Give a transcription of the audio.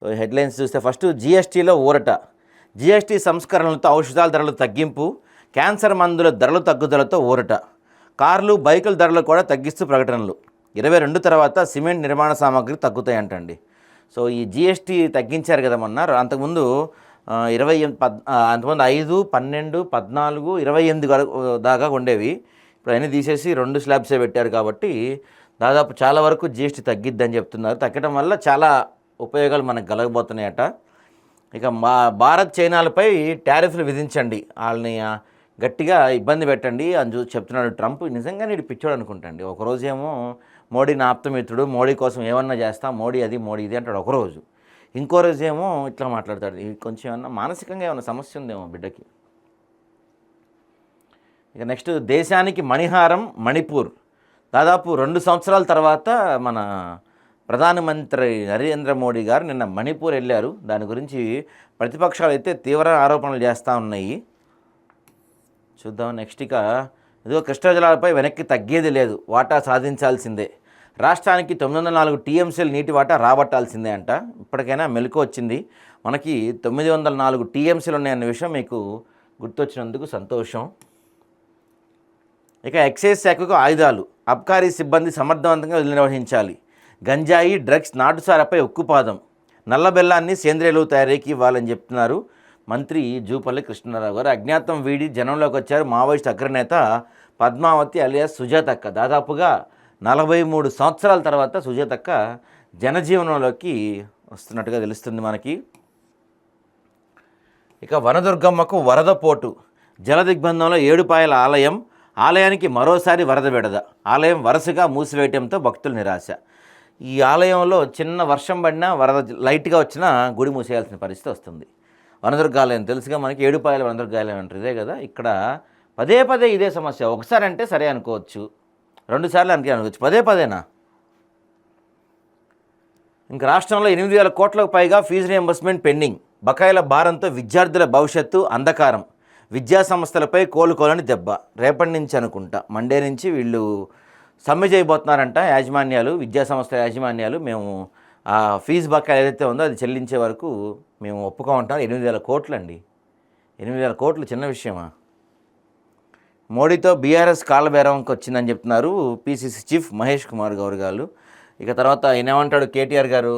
Headlines చూస్తే first జీఎస్టీలో ఊరట. GST సంస్కరణలతో ఔషధాల ధరలు తగ్గింపు, క్యాన్సర్ మందుల ధరలు తగ్గుదలతో ఊరట. కార్లు, బైకుల ధరలు కూడా తగ్గిస్తూ ప్రకటనలు. 22 తర్వాత సిమెంట్ నిర్మాణ సామాగ్రి తగ్గుతాయంటండి. సో ఈ జీఎస్టీ తగ్గించారు కదా మొన్న. అంతకుముందు అంతకుముందు 5, 12, 14, 28 దాకా ఉండేవి. ఇప్పుడు అన్నీ తీసేసి 2 స్లాబ్సే పెట్టారు కాబట్టి దాదాపు చాలా వరకు జీఎస్టీ తగ్గిద్దని చెప్తున్నారు. తగ్గడం వల్ల చాలా ఉపయోగాలు మనకు కలగబోతున్నాయట. ఇక భారత్ చైనాలపై టారిఫ్లు విధించండి, వాళ్ళని గట్టిగా ఇబ్బంది పెట్టండి అని చెప్తున్నాడు ట్రంప్. నిజంగా నేను పిచ్చోడు అనుకుంటాండి. ఒకరోజేమో మోడీ నా ఆప్తమిత్రుడు, మోడీ కోసం ఏమన్నా చేస్తా, మోడీ అది మోడీ ఇది అంటాడు ఒకరోజు. ఇంకో రోజేమో ఇట్లా మాట్లాడతాడు. కొంచెం ఏమన్నా మానసికంగా ఏమన్నా సమస్య ఉందేమో బిడ్డకి. ఇక నెక్స్ట్ దేశానికి మణిహారం మణిపూర్. దాదాపు 2 సంవత్సరాల తర్వాత మన ప్రధానమంత్రి నరేంద్ర మోడీ గారు నిన్న మణిపూర్ వెళ్ళారు. దాని గురించి ప్రతిపక్షాలు అయితే తీవ్ర ఆరోపణలు చేస్తూ ఉన్నాయి. చూద్దాం నెక్స్ట్. ఇదిగో కృష్ణా జలాలపై వెనక్కి తగ్గేది లేదు, వాటా సాధించాల్సిందే. రాష్ట్రానికి 904 టీఎంసీలు నీటి వాటా రాబట్టాల్సిందే అంట. ఇప్పటికైనా మెలకు వచ్చింది. మనకి 904 టీఎంసీలు ఉన్నాయన్న విషయం మీకు గుర్తొచ్చినందుకు సంతోషం. ఇక ఎక్సైజ్ శాఖకు ఆయుధాలు, అబ్కారీ సిబ్బంది సమర్థవంతంగా నిర్వహించాలి. గంజాయి, డ్రగ్స్, నాటుసారపై ఉక్కుపాదం. నల్ల బెల్లాన్ని సేంద్రియ ఎరువు తయారీకి ఇవ్వాలని చెప్తున్నారు మంత్రి జూపల్లి కృష్ణారావు గారు. అజ్ఞాతం వీడి జనంలోకి వచ్చారు మావోయిస్ట్ అగ్రనేత పద్మావతి అలియాస్ సుజాతక్క. దాదాపుగా 43 సంవత్సరాల తర్వాత సుజాతక్క జనజీవనంలోకి వస్తున్నట్టుగా తెలుస్తుంది మనకి. ఇక వనదుర్గమ్మకు వరద పోటు. జలదిగ్బంధంలో ఏడుపాయల ఆలయం, ఆలయానికి మరోసారి వరద విడద. ఆలయం వరుసగా మూసివేయటంతో భక్తులు నిరాశ. ఈ ఆలయంలో చిన్న వర్షం పడినా వరద లైట్గా వచ్చినా గుడి మూసేయాల్సిన పరిస్థితి వస్తుంది. వనదుర్గ ఆలయం తెలుసుగా మనకి, ఏడుపాయల వనదుర్గ ఆలయం అంటారు. ఇదే కదా, ఇక్కడ పదే పదే ఇదే సమస్య. ఒకసారి అంటే సరే అనుకోవచ్చు, 2 సార్లు అనుకోవచ్చు, పదే పదేనా. ఇంక రాష్ట్రంలో 8,000 కోట్లకు పైగా ఫీజు రియంబర్స్మెంట్ పెండింగ్. బకాయిల భారంతో విద్యార్థుల భవిష్యత్తు అంధకారం. విద్యా సంస్థలపై కోలుకోలని దెబ్బ. రేపటి నుంచి అనుకుంటా, మండే నుంచి వీళ్ళు సమ్మె చేయబోతున్నారంట యాజమాన్యాలు, విద్యా సంస్థల యాజమాన్యాలు. మేము ఆ ఫీజు బకాయిలు ఏదైతే ఉందో అది చెల్లించే వరకు మేము ఒప్పుకోమంటాం. 8,000 కోట్లు అండి. 8,000 కోట్లు చిన్న విషయమా? మోడీతో బీఆర్ఎస్ కాళ్ళబేరంకి వచ్చిందని చెప్తున్నారు పీసీసీ చీఫ్ మహేష్ కుమార్ గౌడ్ గారు. ఇక తర్వాత ఈయన ఏమంటాడు కేటీఆర్ గారు,